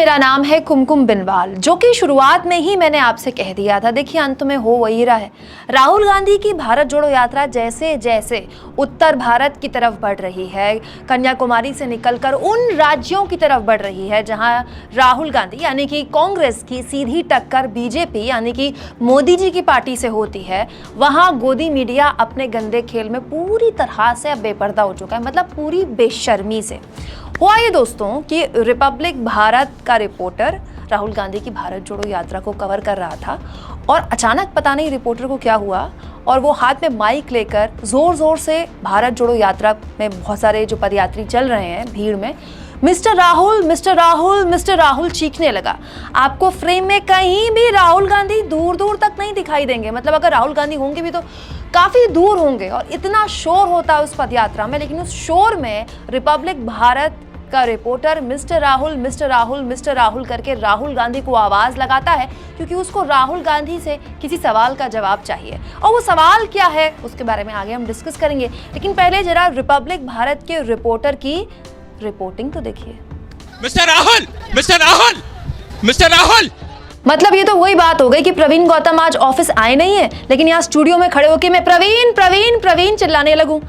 मेरा नाम है कुमकुम बिनवाल, जो कि शुरुआत में ही मैंने आपसे कह दिया था। देखिए अंत में हो वही रहा है। राहुल गांधी की भारत जोड़ो यात्रा जैसे जैसे उत्तर भारत की तरफ बढ़ रही है, कन्याकुमारी से निकलकर उन राज्यों की तरफ बढ़ रही है जहां राहुल गांधी यानी कि कांग्रेस की सीधी टक्कर बीजेपी यानी कि मोदी जी की पार्टी से होती है, वहां गोदी मीडिया अपने गंदे खेल में पूरी तरह से अब बेपर्दा हो चुका है। मतलब पूरी बेशर्मी से हुआ ये दोस्तों कि रिपब्लिक भारत का रिपोर्टर राहुल गांधी की भारत जोड़ो यात्रा को कवर कर रहा था और अचानक पता नहीं रिपोर्टर को क्या हुआ और वो हाथ में माइक लेकर जोर जोर से भारत जोड़ो यात्रा में बहुत सारे जो पदयात्री चल रहे हैं भीड़ में mister Rahul, mister Rahul, mister Rahul चीखने लगा। आपको फ्रेम में कहीं भी राहुल गांधी दूर दूर तक नहीं दिखाई देंगे। मतलब अगर राहुल गांधी होंगे भी तो काफी दूर होंगे और इतना शोर होता है उस पदयात्रा में, लेकिन उस शोर में रिपब्लिक भारत का reporter mister Rahul, mister Rahul, mister Rahul करके राहुल गांधी को आवाज लगाता है क्योंकि उसको राहुल गांधी से किसी सवाल का जवाब चाहिए। और वो सवाल क्या है उसके बारे में आगे हम डिस्कस करेंगे, लेकिन पहले जरा रिपब्लिक भारत के रिपोर्टर की रिपोर्टिंग तो देखिए। Mister Rahul, mister Rahul, mister Rahul. मतलब ये तो वही बात हो गई कि प्रवीण गौतम आज ऑफिस आए नहीं है, लेकिन यहाँ स्टूडियो में खड़े होकर मैं प्रवीण प्रवीण प्रवीण चिल्लाने लगूं।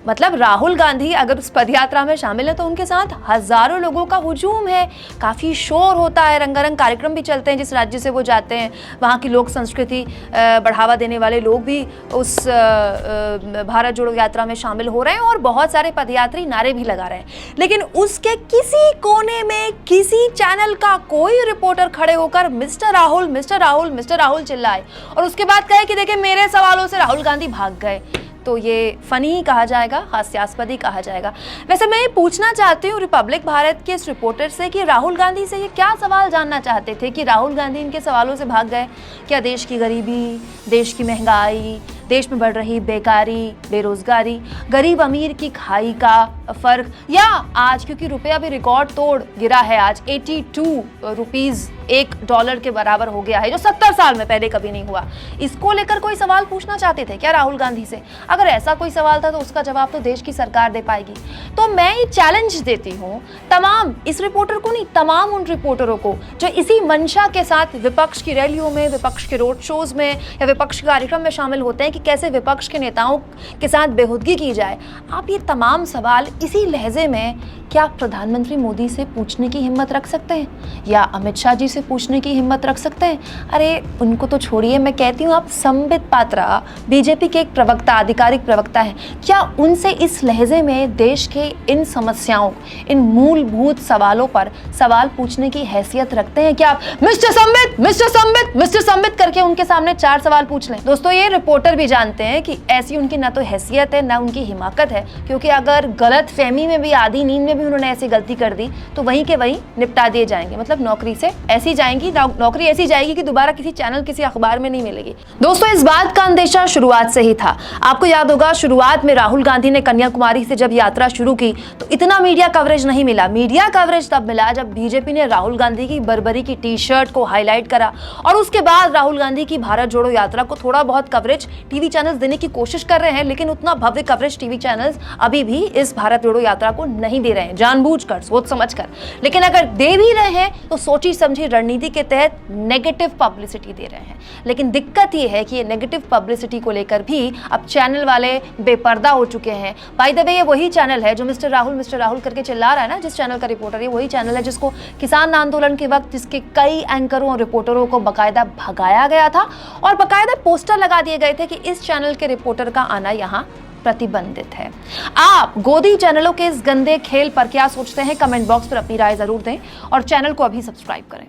मतलब राहुल गांधी अगर उस पदयात्रा में शामिल है तो उनके साथ हजारों लोगों का हुजूम है, काफ़ी शोर होता है, रंगारंग कार्यक्रम भी चलते हैं। जिस राज्य से वो जाते हैं वहाँ की लोक संस्कृति बढ़ावा देने वाले लोग भी उस भारत जोड़ो यात्रा में शामिल हो रहे हैं और बहुत सारे पदयात्री नारे भी लगा रहे हैं। लेकिन उसके किसी कोने में किसी चैनल का कोई रिपोर्टर खड़े होकर mister Rahul, mister Rahul, mister Rahul चिल्लाए और उसके बाद कहे कि देखिए मेरे सवालों से राहुल गांधी भाग गए। तो ये फनी कहा जाएगा, हास्यास्पद ही कहा जाएगा। वैसे मैं ये पूछना चाहती हूँ रिपब्लिक भारत के इस रिपोर्टर से कि राहुल गांधी से ये क्या सवाल जानना चाहते थे कि राहुल गांधी इनके सवालों से भाग गए। क्या देश की गरीबी, देश की महंगाई, देश में बढ़ रही बेकारी, बेरोजगारी, गरीब अमीर की खाई का फर्क, या आज क्योंकि रुपया भी रिकॉर्ड तोड़ गिरा है, आज 82 रुपीज $1 के बराबर हो गया है, जो 70 साल में पहले कभी नहीं हुआ। इसको लेकर कोई सवाल पूछना चाहते थे क्या राहुल गांधी से? अगर ऐसा कोई सवाल था तो उसका जवाब तो देश की सरकार दे पाएगी। तो मैं ये चैलेंज देती हूँ तमाम, इस रिपोर्टर को नहीं, तमाम उन रिपोर्टरों को जो इसी मंशा के साथ विपक्ष की रैलियों में, विपक्ष के रोड शोज में या विपक्ष के कार्यक्रम में शामिल होते हैं कि कैसे विपक्ष के नेताओं के साथ बेहूदगी की जाए। आप ये तमाम सवाल इसी लहजे में क्या प्रधानमंत्री मोदी से पूछने की हिम्मत रख सकते हैं या अमित शाह जी से पूछने की हिम्मत रख सकते हैं? अरे उनको तो छोड़िए, मैं कहती हूँ आप संबित पात्रा बीजेपी के एक प्रवक्ता, आधिकारिक प्रवक्ता है, क्या उनसे इस लहजे में देश के इन समस्याओं, इन मूलभूत सवालों पर सवाल पूछने की हैसियत रखते हैं? क्या आप mister Sambit, mister Sambit, mister Sambit करके उनके सामने 4 सवाल पूछ लें? दोस्तों ये रिपोर्टर भी जानते हैं कि ऐसी उनकी ना तो हैसियत है ना उनकी हिमाकत है, क्योंकि अगर गलत फहमी में भी, आधी नींद में भी उन्होंने ऐसी गलती कर दी तो वहीं के वहीं निपटा दिए जाएंगे। मतलब नौकरी से ऐसी जाएंगी, नौकरी ऐसी जाएगी कि दोबारा किसी चैनल, किसी अखबार में नहीं मिलेगी। दोस्तों इस बात का अंदेशा शुरुआत से ही था। आपको याद होगा शुरुआत में राहुल गांधी ने कन्याकुमारी से जब यात्रा शुरू की तो इतना मीडिया कवरेज नहीं मिला। मीडिया कवरेज तब मिला जब बीजेपी ने राहुल गांधी की बर्बरी की टी-शर्ट को हाईलाइट करा और उसके बाद राहुल गांधी की भारत जोड़ो यात्रा को थोड़ा बहुत कवरेज टीवी चैनल्स देने की कोशिश कर रहे हैं, लेकिन उतना भव्य कवरेज टीवी चैनल्स अभी भी इस भारत जोड़ो यात्रा को नहीं दे रहे हैं, जानबूझकर, सोच समझकर। लेकिन अगर दे भी रहे हैं तो सोची समझी रणनीति के तहत नेगेटिव पब्लिसिटी दे रहे हैं। लेकिन दिक्कत ये है कि ये नेगेटिव पब्लिसिटी को लेकर भी अब चैनल वाले बेपर्दा हो चुके हैं। बाय द वे ये वही चैनल है जो मिस्टर राहुल करके चिल्ला रहा है ना, जिस चैनल का रिपोर्टर, ये वही चैनल है जिसको किसान आंदोलन के वक्त जिसके कई एंकरों और रिपोर्टरों को बकायदा भगाया गया था और बकायदा पोस्टर लगा दिए गए थे कि इस चैनल के रिपोर्टर का आना यहाँ प्रतिबंधित है। आप गोदी चैनलों के इस गंदे खेल पर क्या सोचते हैं? कमेंट बॉक्स पर अपनी राय जरूर दें और चैनल को अभी सब्सक्राइब करें।